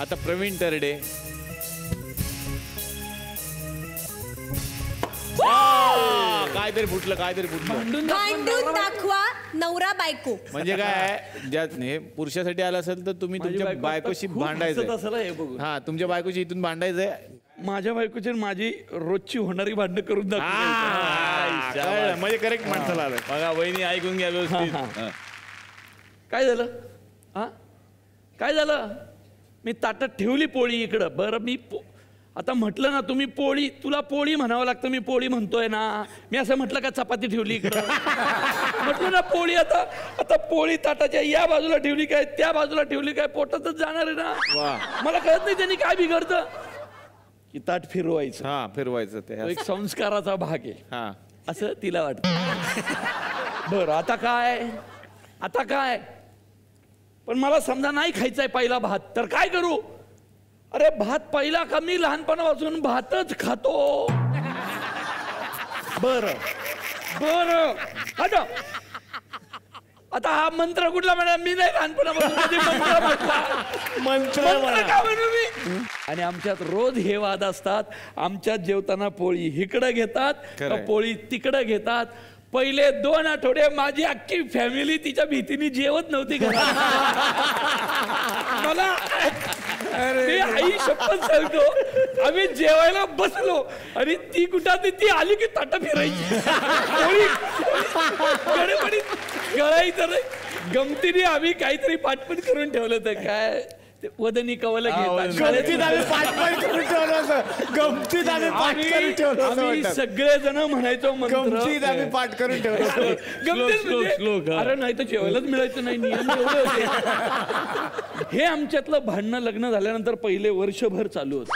आता प्रवीण तरडे. काहीतरी फुटलं. भांडून दाखवा नवरा बायको. म्हणजे काय ज्यात हे पुरुषासाठी आलं असेल तर तुम्ही तुमच्या बायकोशी भांडायचं. हा, तुमच्या बायकोशी इथून भांडायचंय. माझ्या बायकोची माझी रोजची होणारी भांडणं करून दाखव. म्हणजे करेक्ट माणसाला आलं. बघा वहिनी ऐकून घ्या व्यवस्थित. काय झालं? हा, काय झालं? मी ताटात ठेवली पोळी इकडं. बरं, मी आता म्हटलं ना, तुम्ही पोळी, तुला पोळी म्हणावं लागतं, मी पोळी म्हणतोय ना. मी असं म्हटलं का चपाती ठेवली इकडं? म्हटलं ना पोळी. आता पोळी ताटाच्या या बाजूला ठेवली काय, त्या बाजूला ठेवली काय, पोटातच जाणार आहे ना. मला कळत नाही त्यांनी काय बिघडतं की ताट फिरवायचं. हा, फिरवायचं ते एक संस्काराचा भाग आहे. हा, असं तिला वाटतं. बरं, आता काय पण मला समजा नाही खायचाय पहिला भात, तर काय करू? अरे भात पहिला का? मी लहानपणापासून भातच खातो. बरं आता हा मंत्र कुठला म्हणा? मी नाही लहानपणापासून मंत्र का म्हणू मी? आणि आमच्यात रोज हे वाद असतात. आमच्यात जेवताना पोळी इकडं घेतात, पोळी तिकडं घेतात. पहिले 2 आठवडे माझी अख्खी फॅमिली तिच्या भीतीने जेवत नव्हती. मला मी आई शपथ सांगतो, आम्ही जेवायला बसलो आणि ती कुठं ती आली की ताट फिरायची. गळायचं नाही. गमतीने आम्ही काहीतरी पाठपण करून ठेवलं होतं. काय वदनी कवल सगळे जण म्हणायचो पाठ करून ठेवलं. अरे नाही तर जेवायलाच मिळायचं नाही. नियम एवढे होते. हे आमच्यातलं भांडणं लग्न झाल्यानंतर पहिले वर्षभर चालू होत.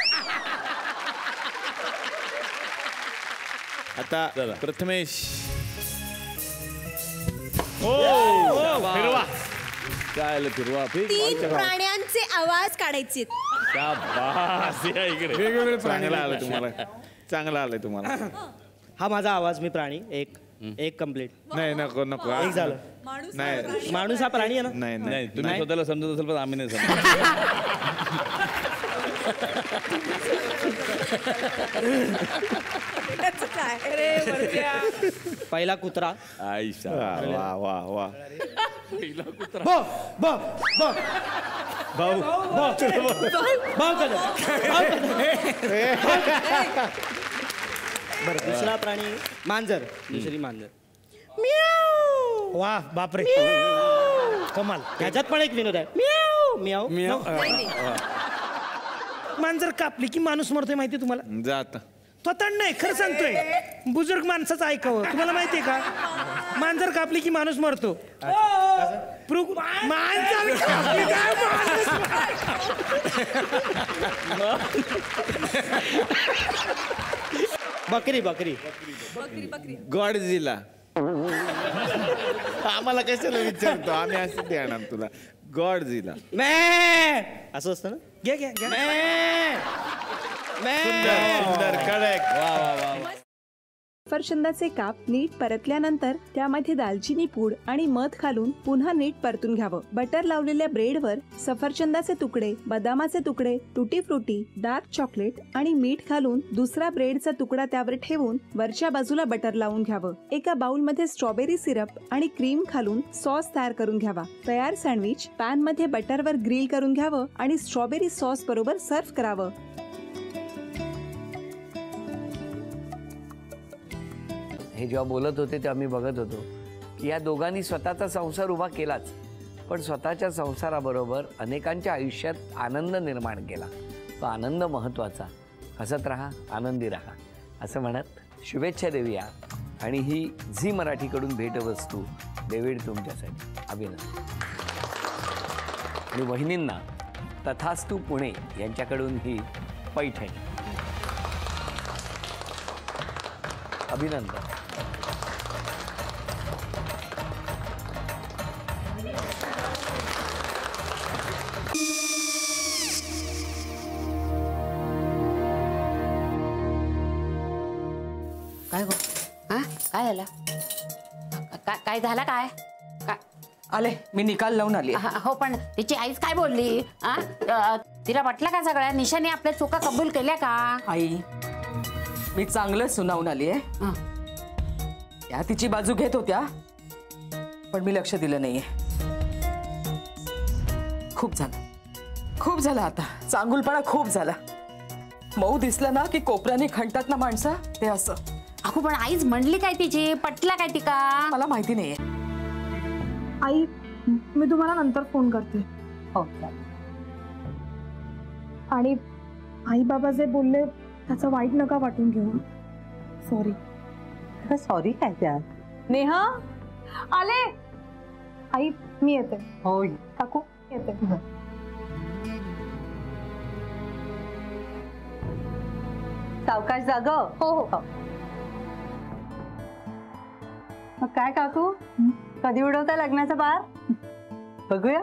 आता प्रथमेश. फिरवा. काय फिरवा? 3 प्राण्यांचे आवाज काढायचे. वेगवेगळे प्राण्याला आलं तुम्हाला. चांगला आलंय तुम्हाला. हा माझा आवाज. मी प्राणी. एक कम्प्लीट. नाही, नको एक झालं. नाही, माणूस हा प्राणी आहे ना. नाही, तुम्ही स्वतःला समजत असेल पण आम्ही नाही समजत. पहिला कुत्रा. आईशा. वा. पहिला कुत्रा. बरं, दुसरा प्राणी मांजर. दुसरी मांजर. वा बापरे, कमाल. ह्याच्यात पण एक विनोद आहे. म्याऊ म्याऊ. मांजर कापली की माणूस मरतोय माहिती तुम्हाला? जात तो तण नाही, खरं सांगतोय. बुजुर्ग माणसाचं ऐकावं. तुम्हाला माहितीये का मांजर कापली की माणूस मरतो? मांजर कापली काय बकरी बकरी. गॉडझिला. आम्हाला कशाला विचारतो? आम्ही असं देणार तुला. गॉडझिला. असं असतं ना. घ्या घ्या घ्या. सुंदर करेक्ट. वा. सफरचंदाचे काप नीट परतल्यानंतर त्यामध्ये दालचिनी पूड आणि मध घालून पुन्हा नीट परतून घ्यावं. बटर लावलेल्या ब्रेडवर सफरचंदाचे तुकडे, बदामाचे तुकडे, टुटी फ्रुटी, डार्क चॉकलेट आणि मीठ घालून दुसरा ब्रेडचा तुकडा त्यावर ठेवून वरच्या बाजूला बटर लावून घ्यावं. एका बाउलमध्ये स्ट्रॉबेरी सिरप आणि क्रीम घालून सॉस तयार करून घ्यावा. तयार सँडविच पॅन मध्ये बटरवर ग्रिल करून घ्यावं आणि स्ट्रॉबेरी सॉस बरोबर सर्व्ह करावं. हे जेव्हा बोलत होते तेव्हा मी बघत होतो की या दोघांनी स्वतःचा संसार उभा केलाच, पण स्वतःच्या संसाराबरोबर अनेकांच्या आयुष्यात आनंद निर्माण केला. तो आनंद महत्त्वाचा. हसत राहा, आनंदी राहा असं म्हणत शुभेच्छा देऊया. आणि ही झी मराठीकडून भेटवस्तू डेव्हिड तुमच्यासाठी. अभिनंदन. आणि वहिनींना तथास्तू पुणे यांच्याकडून ही पैठणी. अभिनंदन. काय गो? हा काय झालं? काय झालं? काय आले मी निकाल लावून आली. हो पण तिची आईच काय बोलली? तिला पटलं का सगळ्या? निशाने आपल्या चुका कबूल केल्या का? आई मी चांगलं सुनावून आली आहे. हं. त्या तिची बाजू घेत होत्या पण मी लक्ष दिलं नाहीये. खूप झालं आता. चांगुलपणा खूप झाला. मऊ दिसलं ना की कोपऱ्याने खणतात ना माणसं, ते असं. अगो पण आईच म्हणली काय तिची? पटला काय ती का? मला माहिती नाहीये. आई मी तुम्हाला नंतर फोन करते. हो. आणि आई बाबा जे बोलले त्याचं वाईट नका वाटून घेऊ. सॉरी. सॉरी काय त्या? नेहा आले. आई मी येते. हो काकू येते. सावकाश जाग. हो हो. मग काय काकू, कधी उडवता लग्नाचा बार? बघूया.